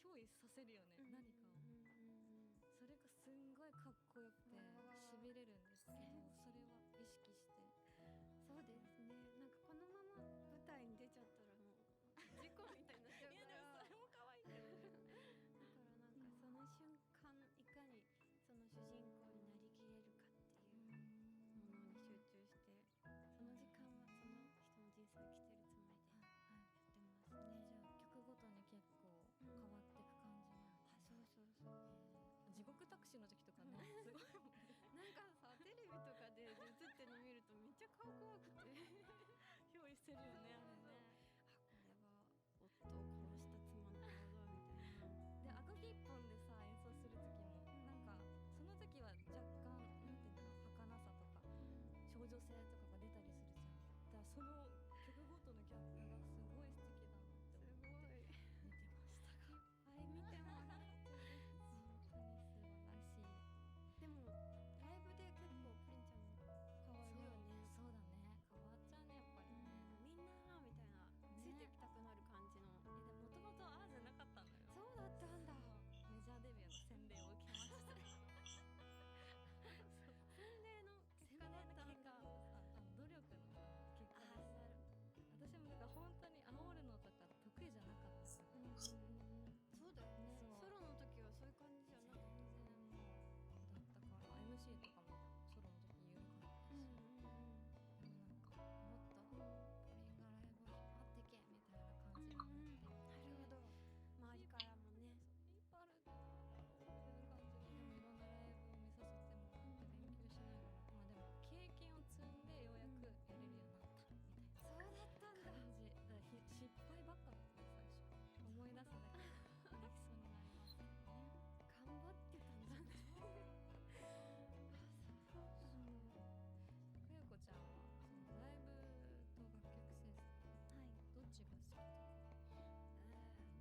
憑依させるよね、何かを。それがすんごいかっこよくてしびれるんですけど、それは意識して。そうですね。なんかこのまま舞台に出ちゃったらもう事故みたいになっちゃうから。いやでもそれも可愛いんだよね。だからなんかその瞬間いかにその主人公になりきれるかっていうものに集中して、その時間はその人の人生を生きてるつもりでやってますね。じゃあ曲ごとに結構変わっていく感じなんだ。そう地獄タクシーの時とかね、すごいもんね。なんかさ、テレビとかで映ってるの見るとめっちゃ顔怖くて憑依してるよね、あれね。あ、これは夫を殺した妻の顔だみたいな。で、アコギ一本でさ演奏する時も、なんかその時は若干なんていうの、儚さとか少女性とかが出たりするじゃん。だからその曲ごとのギャップがすごい素敵だなって思って見てましたが、いっぱい見てもらって本当に素晴らしい。でもライブで結構プリンちゃんも変わるよね。そうだね、変わっちゃうね、やっぱりね。みんなみたいな、ついていきたくなる感じの。でもともとああじゃなかったのよ。そうだったんだ。メジャーデビューの洗礼を受けました。洗礼の結果だったんだ。努力の結果です。私もだから本当に煽るのとか得意じゃなかったから、そうだよね。そうソロの時はそういう感じじゃなかった。全然もうだったから MC とかもソロの時緩かったし、でもなんかもっとポリンがライブを引っ張ってけみたいな感じになってなるほど。周りからもね、引っ張るってなんだろうみたいな感じで、でもいろんなライブを見させてもらって勉強しながら、まあでも経験を積んでようやくやれるようになったみたいな。そうだったんだ。感じだから失敗ばっかだったよ最初。思い出すだけでできそうになりますよね。頑張ってたんだね。かよこちゃんはそのライブと楽曲制作、どっちが好きとか？どっちだろう。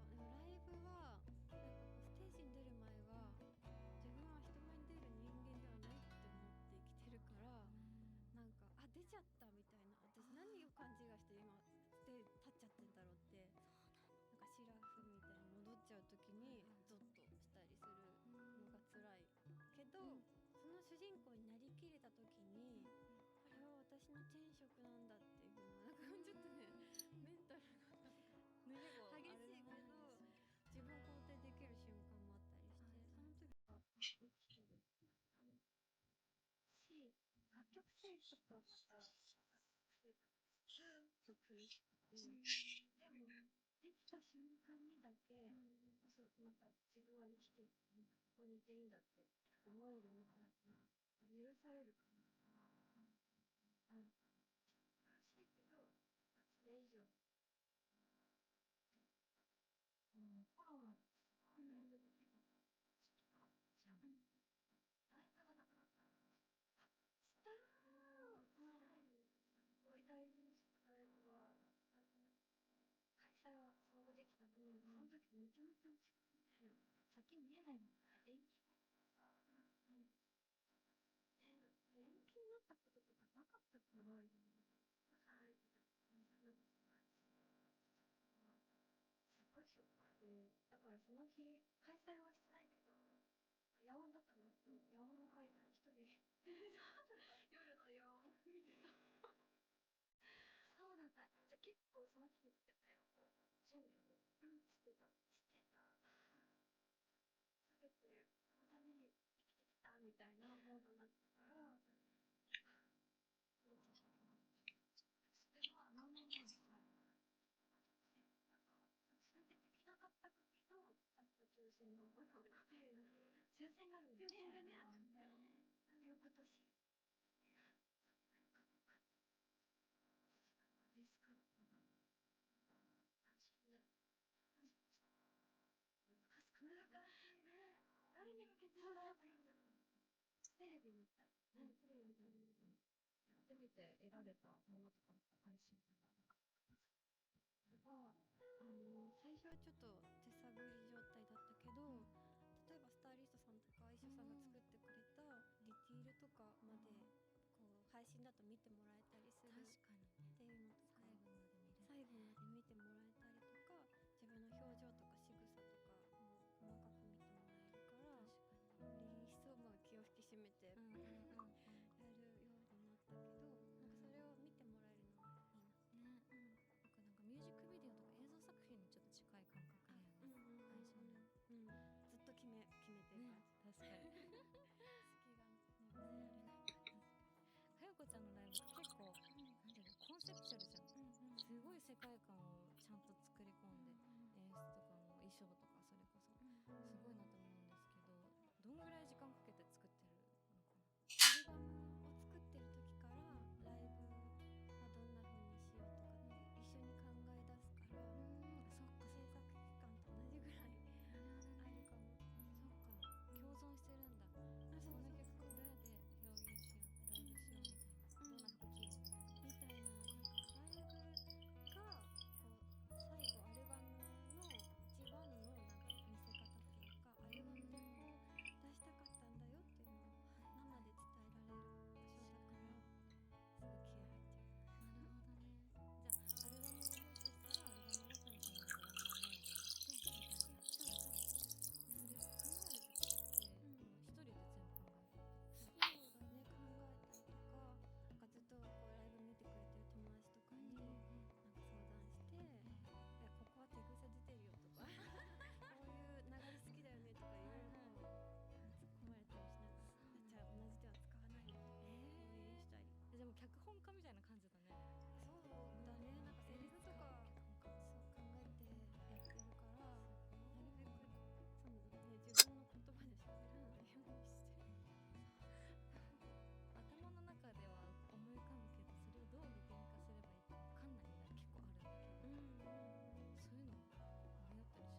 でもライブはなんかこうステージに出る前は自分は人前に出る人間ではないって思って生きてるから、なんか出ちゃったみたいな、私何を勘違いして今ステージ立っちゃってんだろうって、なんかシラフみたいに戻っちゃう時にゾッとしたりするのが辛いけど、その主人公になりきれた時にこれは私の天職なんだっていうのがなんかちょっとね、メンタルが激しいけど自分を肯定できる瞬間もあったりして、その時は生きてるし、楽曲制作だったら曲、でもできた瞬間にだけ、そうなんか自分は生きてる、ここにいていいんだって思えるみたいな、許されるかな。悲しいけどそれ以上、コロナじゃん。ライブがなくなった。知ったー。すごい大事にしたライブは開催はそうできたのに、その時めちゃめちゃ惜しくて、先見えないもん。延期延期になったこととかなかったかな。すごいショックで、だからその日開催はしてないけど、野音だったの。野音の開催一人夜の野音見てた。そうなんだ。じゃあ結構その日ってたよ。準備をしてた。全てこのために生きてきたみたいなモードになったから、それは何年前ですか？それでできなかった時と、あと抽選のものがあって、抽選があるんだよね。抽選がね、あるんだよね。翌年。ですか？難しいね。誰に向けてもらえばいいんだろう。テレビみたい。テレビみたい。やってみて得られたものとか配信最初はちょっと手探り状態だったけど、例えばスタイリストさんとか衣装さんが作ってくれたディティールとかまでこう配信だと見てもらえたりするっていうのとか、最後まで見てもらえたりとか、自分の表情とか仕草確かに隙がね見つけられないかよこちゃんのライブって結構なんていうのコンセプチュアルじゃん、すごい世界観をちゃんと作り込んで、演出とかも衣装とかそれこそすごいなと思うんですけど、どんぐらい時間かけて作ってるのかな。アルバムを作ってる時からライブはどんな風にしようとかって一緒に考え出すから、そっか制作期間と同じぐらいあるかも。そっか共存してるんだ。そうこのそうそう曲どうやって表現しようライブしようみたいな、どんな服着ようみたいな。みたいな、なんかライブがこう最後アルバムの一番のなんか見せ方っていうか、アルバムでこう出したかったんだよっていうのを生で伝えられる場所だから、すごい気合入っちゃう。なるほどね。じゃあアルバムリリースしたらアルバムごとにそのワンマンライブをしてみたいな感じそうそうそう。それ考える時ってもう一人で全部考える。そうだね、考えたりとか、なんかずっとこうライブ見てくれてる友達とかになんか相談して、ここは手癖出てるよとかこういう流れ好きだよねとかいろいろこう突っ込まれたりしながら、じゃあ同じ手は使わないよとか、こういうしたり。でも脚本家みたいな感じだね。そうだね、なんかセリフとか脚本家そう考えてやってるから、なるべくその、ね、自分の言葉で喋らないようにしてる。頭の中では思い浮かぶけどそれをどう具現化すればいいか分かんないみたいな結構あるんだけど、そういうの迷ったりしない。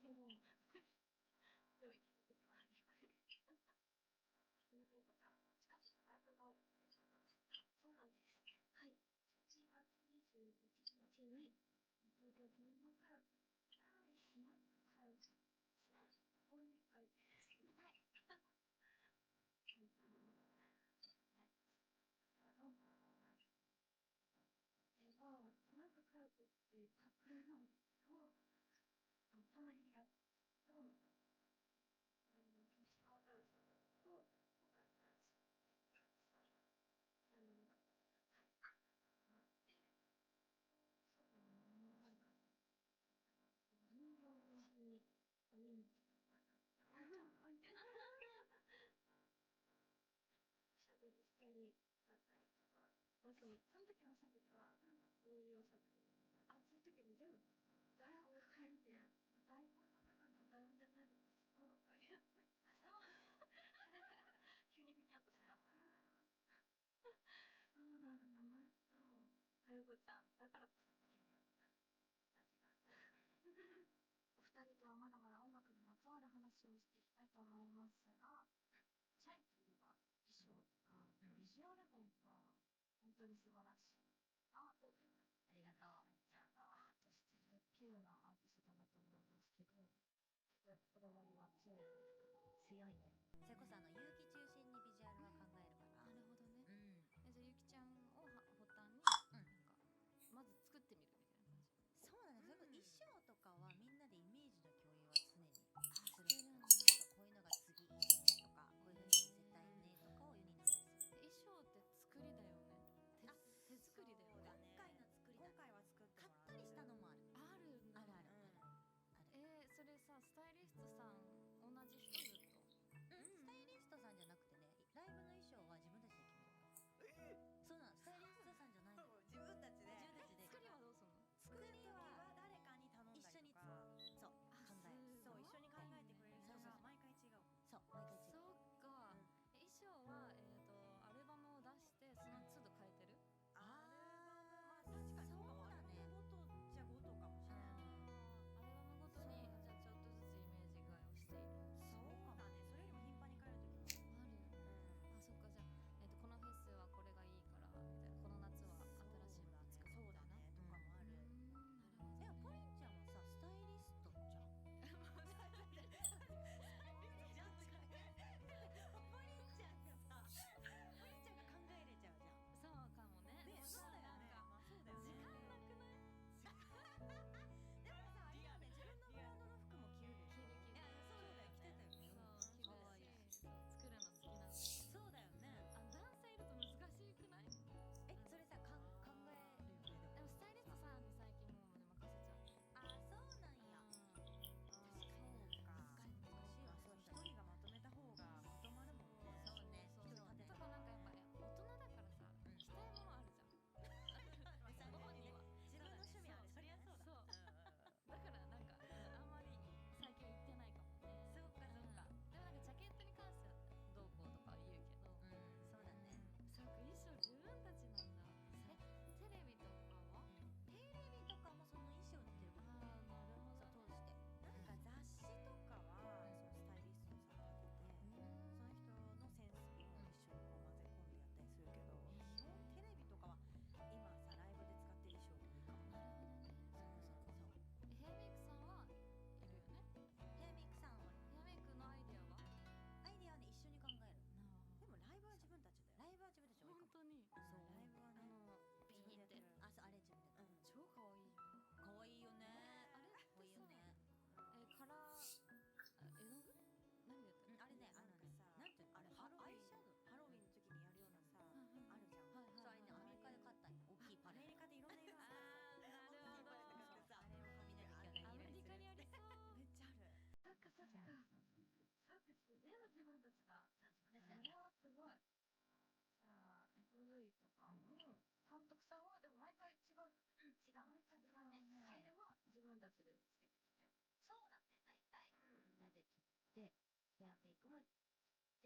いやもうずっと迷って壁にぶつかりまくってた。そういう時はもうスタッフさんとかも含めて解決してくれた。考えたりとか、あとやっぱり違う作品を見て、こういうアプローチもあるんだって思ったりとか、作ってる時は映画とかこう色なるべく取り込むように。インプットちゃんとうんやってるんだね。ライブってじゃあ結構見に行ったりとかするの？あんまり自分から見に行かないかもしれない。じゃあ招待とかそうそう、なんかきっかけがあったら友達に呼んでもらったりしたら見に行ったりするけど、でも確かになんか意外となんか億劫になっちゃったりもする時ある。してみると本当に来てよかった。毎回思うし、なんか勉強になるところとかすごい前あってよかった。でも、でも生きててもありますね。そういうことか。しかしライブがそうなんです。はい。7月21日に東京ドームからその時の作品はどういう作品？あ、その時に全部台本を書いて、台本の中の台本じゃないの。急に見ちゃった。そうなんだ。はよこちゃん、だから。お二人とはまだまだ音楽にまつわる話をしていきたいと思いますが、チャイといえば衣装とかビジュアル面が本当に素晴らしい。ありがとう。アートしてるピューなアーティストだなと思うんですけど、こだわりは強いね。それこそ有機中心にビジュアルは考えるから。なるほどね。じゃあゆきちゃんを発端になんかまず作ってみるみたいな感じ。そうなんです。衣装とかはみんなでイメージの共有は常にする。なんだ。こういうのが次いいねとか、こういう風に見せたいねとかを世に流す。衣装って作りだよね。手作りだよね。今回は作ってもらったりしたのもある。あるんだ。ある。それさスタイリストさん同じ人ずっと。スタイリストさんじゃなくてね、ライブの衣装は自分たちで決める。そうなの。スタイリストさんじゃないの。自分たちで作りはどうするの？作りは誰かに頼んだりとか。一緒に作っ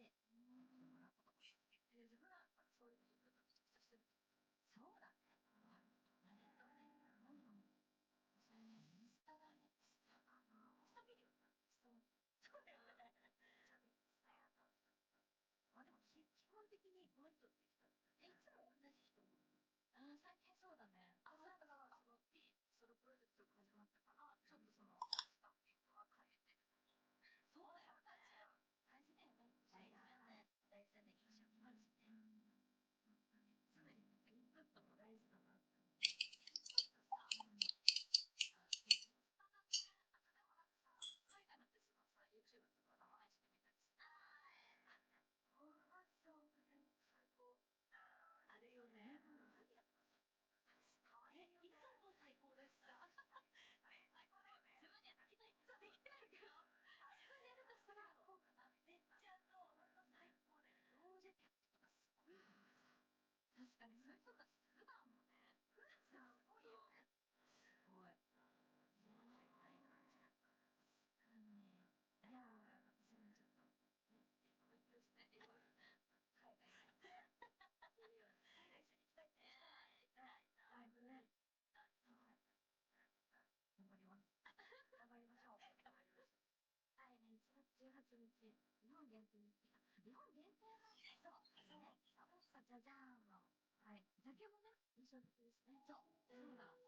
てもらったこと。で、自分はそういう部分としてる。そうだね。それね、インスタがね、インスタ見るよね。そうだよね。まあでも基本的にこの人って人。いつも同じ人。最近そうだね。なんかソロプロジェクトが始まったから、ちょっとそのスタッフは変えてる。そうだよ、大事だよ。大事だよね。大事だよね。大事だね。印象あるしね。常にインプットも大事だなって思って。インプットさ、海外のってすごいさ、YouTube とか生配信で見たりする。そうね。最高。あれよね。何やったの？いつも最高だしさ。最高だよね。自分でできないことできてるけど、自分でやるとすごい効果な。めっちゃそう。最高だよ。ロージェキャットとかすごいよね。確かにそういう人たち普段もね、普段すごいよね。すごい。ねえ、大感じだから。いやー、私もちょっと、ね、勉強して、いろいろ海外に行きたい。海外一緒に行きたいね。行きたい。ライブね。頑張ります。頑張りましょう。頑張りましょう。はい、ね、1月18日、日本限定日記。日本限定なんだ。そう、そう、そう、じゃじゃーんの。はい、ジャケもね、印象的ですね。そう、そうだ。